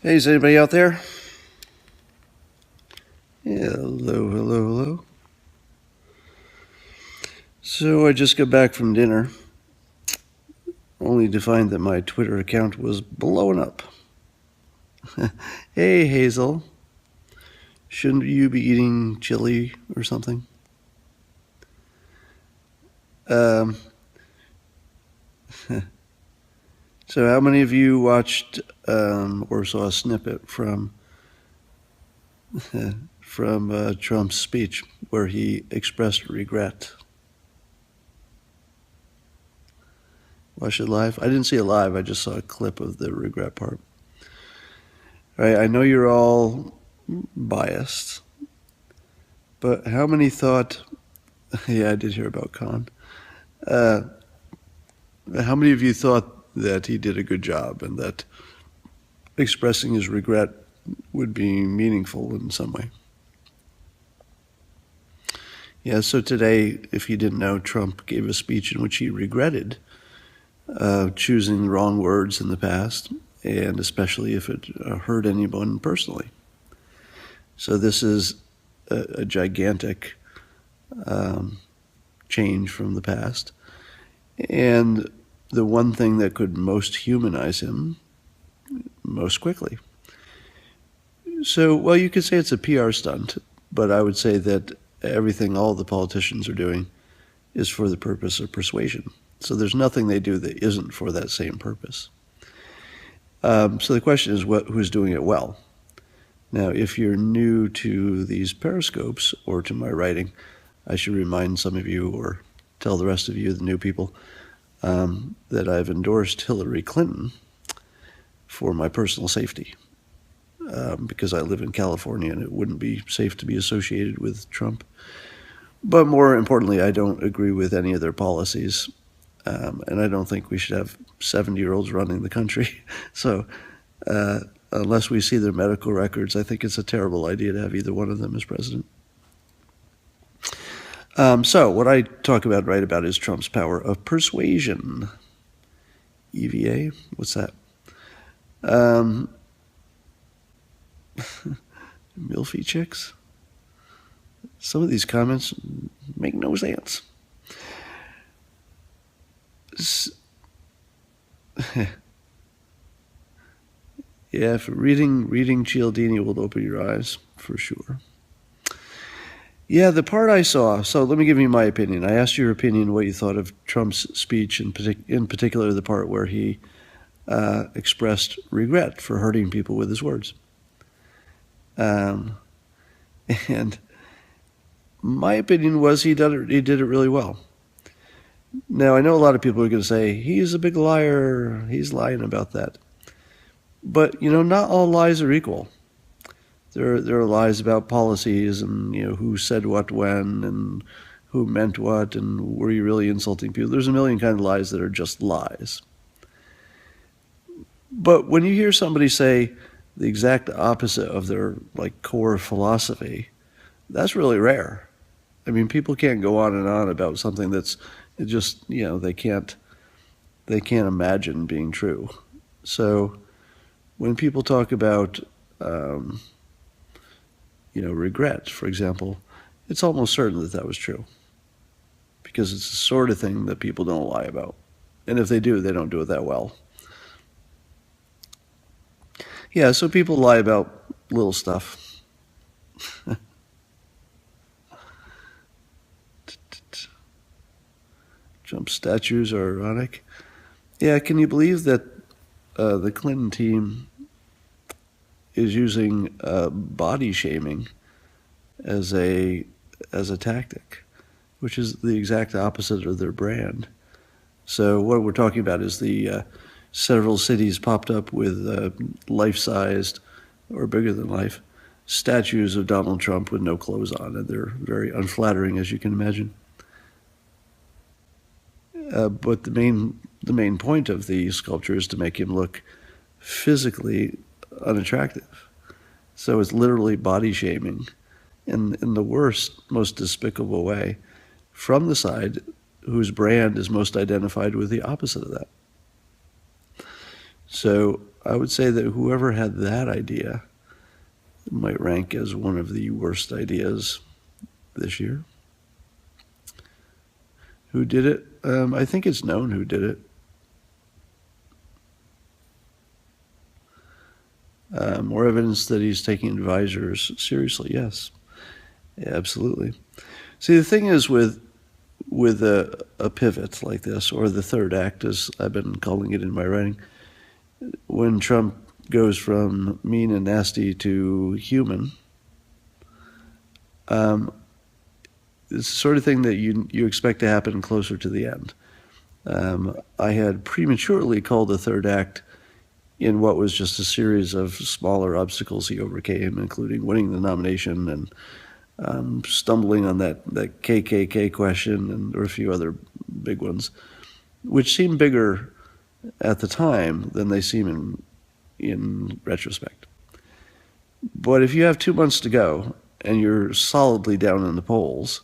Hey, is anybody out there? Hello, hello, hello. So I just got back from dinner, only to find that my Twitter account was blown up. Hey, Hazel. Shouldn't you be eating chili or something? Um, so how many of you watched or saw a snippet from Trump's speech where he expressed regret? Watch it live? I didn't see it live. I just saw a clip of the regret part. All right, I know you're all biased, but how many thought? Yeah, I did hear about Khan. Uh, how many of you thought that he did a good job and that expressing his regret would be meaningful in some way? Yeah, so today, if you didn't know, Trump gave a speech in which he regretted choosing the wrong words in the past, and especially if it hurt anyone personally. So this is a gigantic change from the past. And the one thing that could most humanize him most quickly. So, well, you could say it's a PR stunt, but I would say that everything all the politicians are doing is for the purpose of persuasion. So there's nothing they do that isn't for that same purpose. So the question is, who's doing it well? Now, if you're new to these periscopes or to my writing, I should remind some of you or tell the rest of you, the new people, that I've endorsed Hillary Clinton for my personal safety because I live in California and it wouldn't be safe to be associated with Trump. But more importantly, I don't agree with any of their policies, and I don't think we should have 70-year-olds running the country. So unless we see their medical records, I think it's a terrible idea to have either one of them as president. So what I write about is Trump's power of persuasion. EVA? What's that? Milfy chicks? Some of these comments make no sense. Yeah, if reading Cialdini will open your eyes, for sure. Yeah, the part I saw, so let me give you my opinion. I asked your opinion, what you thought of Trump's speech, in particular the part where he expressed regret for hurting people with his words. And my opinion was he did it really well. Now, I know a lot of people are going to say, he's a big liar, he's lying about that. But, not all lies are equal. There are lies about policies and, who said what when and who meant what and were you really insulting people. There's a million kind of lies that are just lies. But when you hear somebody say the exact opposite of their core philosophy, that's really rare. I mean, people can't go on and on about something that's just, they can't imagine being true. So when people talk about regret, for example, it's almost certain that was true because it's the sort of thing that people don't lie about. And if they do, they don't do it that well. Yeah, so people lie about little stuff. Trump statues are ironic. Yeah, can you believe that the Clinton team is using body shaming as a tactic, which is the exact opposite of their brand. So what we're talking about is the several cities popped up with life-sized or bigger than life statues of Donald Trump with no clothes on, and they're very unflattering, as you can imagine. But the main point of the sculpture is to make him look physically unattractive. So it's literally body shaming in the worst, most despicable way from the side whose brand is most identified with the opposite of that. So I would say that whoever had that idea might rank as one of the worst ideas this year. Who did it? I think it's known who did it. More evidence that he's taking advisors seriously. Yes, yeah, absolutely. See, the thing is with a pivot like this, or the third act, as I've been calling it in my writing, when Trump goes from mean and nasty to human, it's the sort of thing that you expect to happen closer to the end. I had prematurely called the third act in what was just a series of smaller obstacles he overcame, including winning the nomination and stumbling on that KKK question, and there were a few other big ones, which seemed bigger at the time than they seem in retrospect. But if you have 2 months to go and you're solidly down in the polls,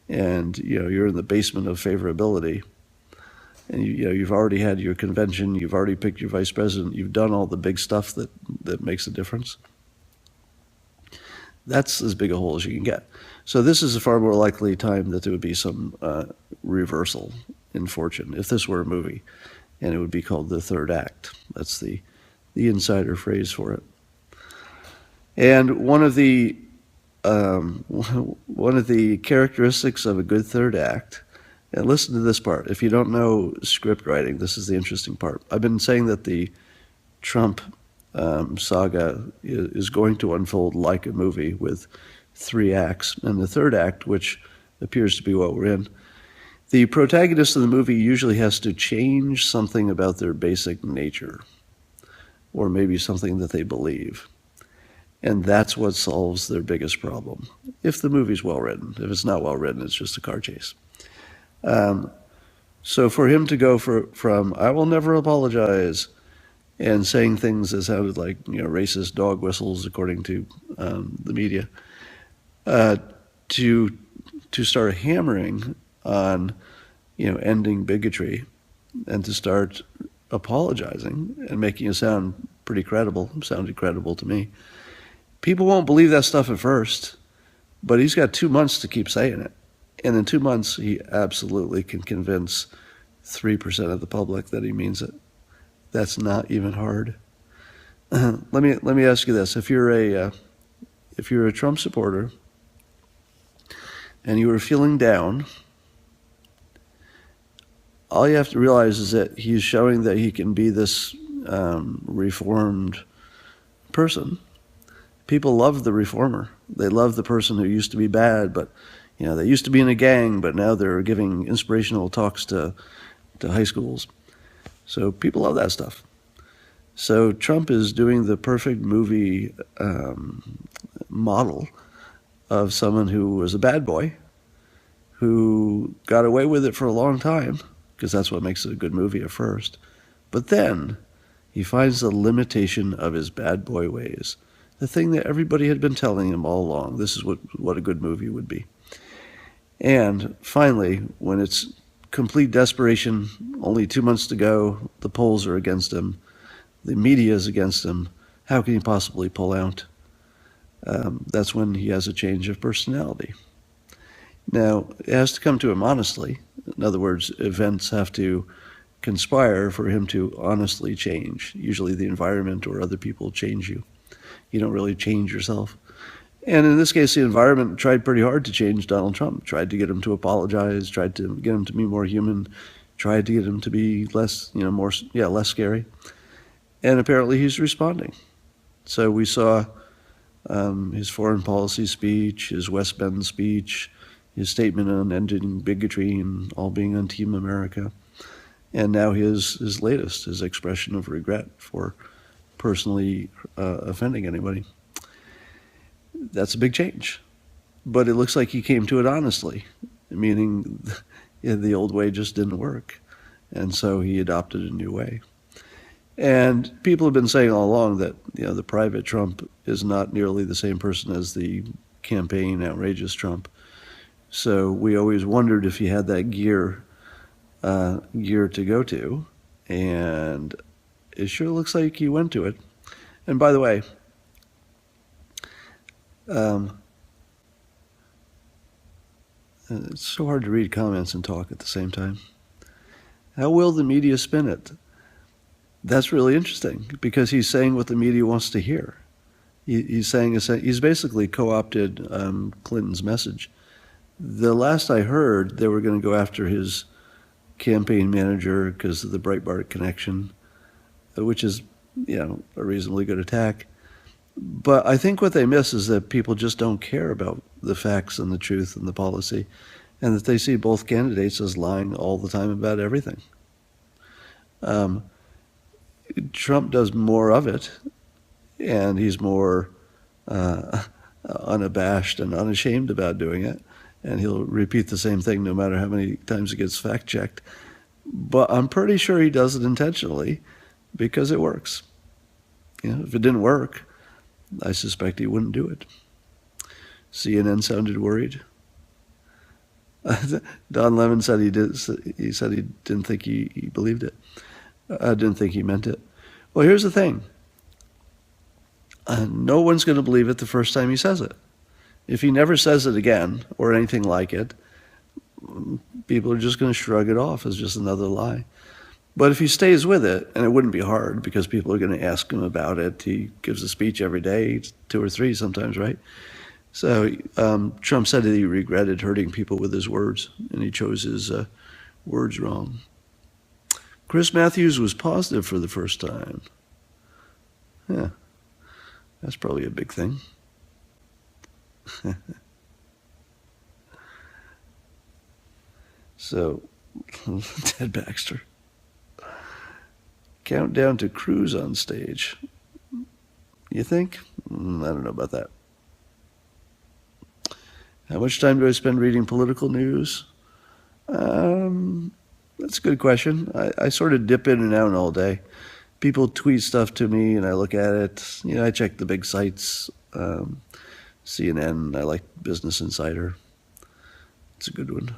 and you're in the basement of favorability, and you've already had your convention, you've already picked your vice president, you've done all the big stuff that makes a difference, that's as big a hole as you can get. So this is a far more likely time that there would be some reversal in fortune if this were a movie, and it would be called the third act. That's the insider phrase for it. And one of the characteristics of a good third act, and listen to this part. If you don't know script writing, this is the interesting part. I've been saying that the Trump saga is going to unfold like a movie with 3 acts. And the third act, which appears to be what we're in, the protagonist of the movie usually has to change something about their basic nature, or maybe something that they believe. And that's what solves their biggest problem, if the movie's well written. If it's not well written, it's just a car chase. So for him to go from "I will never apologize" and saying things that sounded like racist dog whistles, according to the media, to start hammering on ending bigotry, and to start apologizing and making it sound pretty credible. Sounded credible to me. People won't believe that stuff at first, but he's got 2 months to keep saying it. And in 2 months, he absolutely can convince 3% of the public that he means it. That's not even hard. Let me ask you this: if you're a Trump supporter and you were feeling down, all you have to realize is that he's showing that he can be this reformed person. People love the reformer. They love the person who used to be bad, but they used to be in a gang, but now they're giving inspirational talks to high schools. So people love that stuff. So Trump is doing the perfect movie model of someone who was a bad boy, who got away with it for a long time, because that's what makes it a good movie at first. But then he finds the limitation of his bad boy ways. The thing that everybody had been telling him all along. This is what a good movie would be. And finally, when it's complete desperation, only 2 months to go, the polls are against him, the media is against him, how can he possibly pull out? That's when he has a change of personality. Now, it has to come to him honestly. In other words, events have to conspire for him to honestly change. Usually the environment or other people change you. You don't really change yourself. And in this case, the environment tried pretty hard to change Donald Trump, tried to get him to apologize, tried to get him to be more human, tried to get him to be less scary. And apparently he's responding. So we saw his foreign policy speech, his West Bend speech, his statement on ending bigotry and all being on Team America, and now his latest, his expression of regret for personally offending anybody. That's a big change. But it looks like he came to it honestly, meaning the old way just didn't work. And so he adopted a new way. And people have been saying all along that the private Trump is not nearly the same person as the campaign outrageous Trump. So we always wondered if he had that gear to go to. And it sure looks like he went to it. And by the way, it's so hard to read comments and talk at the same time. How will the media spin it? That's really interesting because he's saying what the media wants to hear. He's basically co-opted Clinton's message. The last I heard, they were going to go after his campaign manager because of the Breitbart connection, which is, a reasonably good attack. But I think what they miss is that people just don't care about the facts and the truth and the policy, and that they see both candidates as lying all the time about everything. Trump does more of it, and he's more unabashed and unashamed about doing it, and he'll repeat the same thing no matter how many times it gets fact-checked. But I'm pretty sure he does it intentionally because it works. If it didn't work, I suspect he wouldn't do it. CNN sounded worried. Don Lemon said he did. He said he didn't think he believed it. I didn't think he meant it. Well, here's the thing. No one's going to believe it the first time he says it. If he never says it again or anything like it, people are just going to shrug it off as just another lie. But if he stays with it, and it wouldn't be hard because people are going to ask him about it. He gives a speech every day, 2 or 3 sometimes, right? So Trump said that he regretted hurting people with his words, and he chose his words wrong. Chris Matthews was positive for the first time. Yeah, that's probably a big thing. So, Ted Baxter. Countdown to Cruz on stage. You think? I don't know about that. How much time do I spend reading political news? That's a good question. I sort of dip in and out all day. People tweet stuff to me and I look at it. I check the big sites. CNN, I like Business Insider. It's a good one.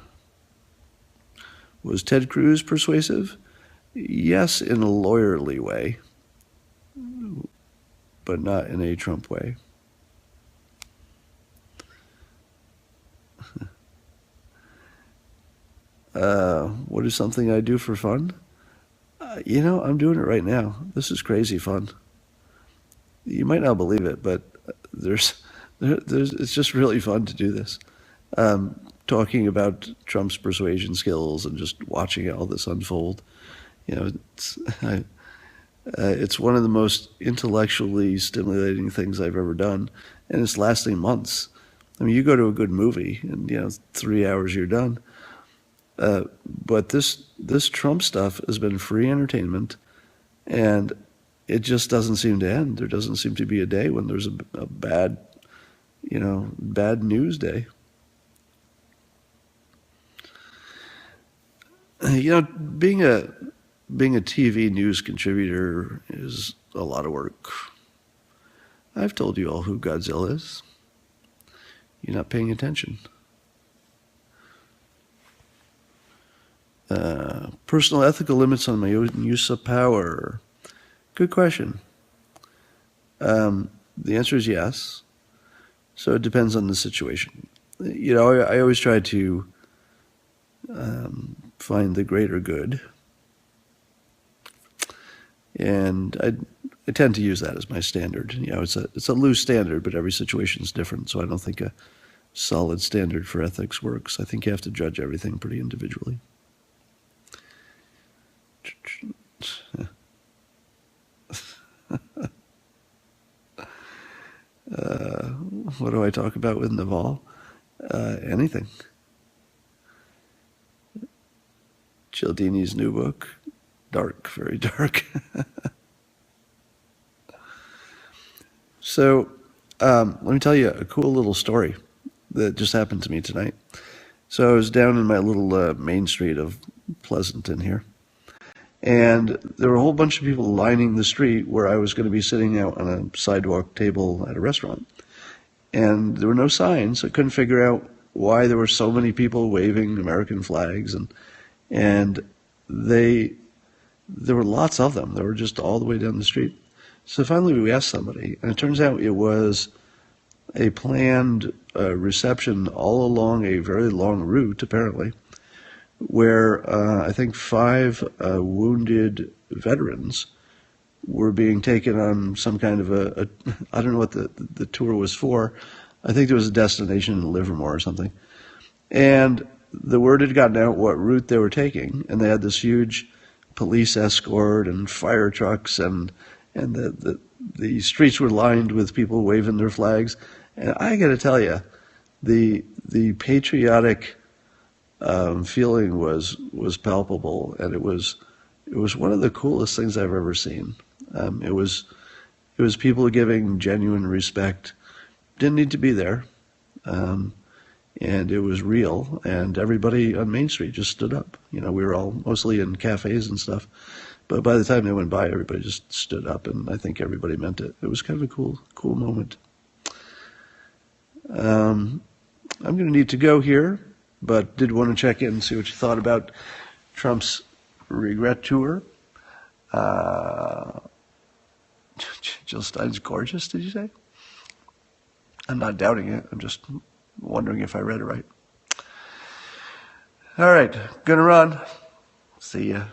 Was Ted Cruz persuasive? Yes, in a lawyerly way, but not in a Trump way. What is something I do for fun? I'm doing it right now. This is crazy fun. You might not believe it, but it's just really fun to do this. Talking about Trump's persuasion skills and just watching all this unfold. It's one of the most intellectually stimulating things I've ever done, and it's lasting months. I mean, you go to a good movie, and 3 hours you're done. But this Trump stuff has been free entertainment, and it just doesn't seem to end. There doesn't seem to be a day when there's a bad news day. Being a TV news contributor is a lot of work. I've told you all who Godzilla is. You're not paying attention. Personal ethical limits on my own use of power. Good question. The answer is yes. So it depends on the situation. I always try to find the greater good. And I tend to use that as my standard. It's a loose standard, but every situation is different. So I don't think a solid standard for ethics works. I think you have to judge everything pretty individually. What do I talk about with Naval? Anything. Cialdini's new book. Dark, very dark. So, let me tell you a cool little story that just happened to me tonight. So I was down in my little main street of Pleasanton here, and there were a whole bunch of people lining the street where I was going to be sitting out on a sidewalk table at a restaurant. And there were no signs. I couldn't figure out why there were so many people waving American flags, and they there were lots of them. They were just all the way down the street. So finally we asked somebody, and it turns out it was a planned reception all along a very long route, apparently, where I think 5 wounded veterans were being taken on some kind of I don't know what the tour was for. I think there was a destination in Livermore or something. And the word had gotten out what route they were taking, and they had this huge police escort and fire trucks, and the streets were lined with people waving their flags. And I got to tell you, the patriotic feeling was palpable, and it was one of the coolest things I've ever seen. It was people giving genuine respect. Didn't need to be there, and it was real. And everybody on Main Street just stood up. You know, we were all mostly in cafes and stuff, but by the time they went by, everybody just stood up, and I think everybody meant it. It was kind of a cool moment. I'm going to need to go here, but did want to check in and see what you thought about Trump's regret tour. Jill Stein's gorgeous, did you say? I'm not doubting it. I'm just wondering if I read it right. All right, gonna run. See ya.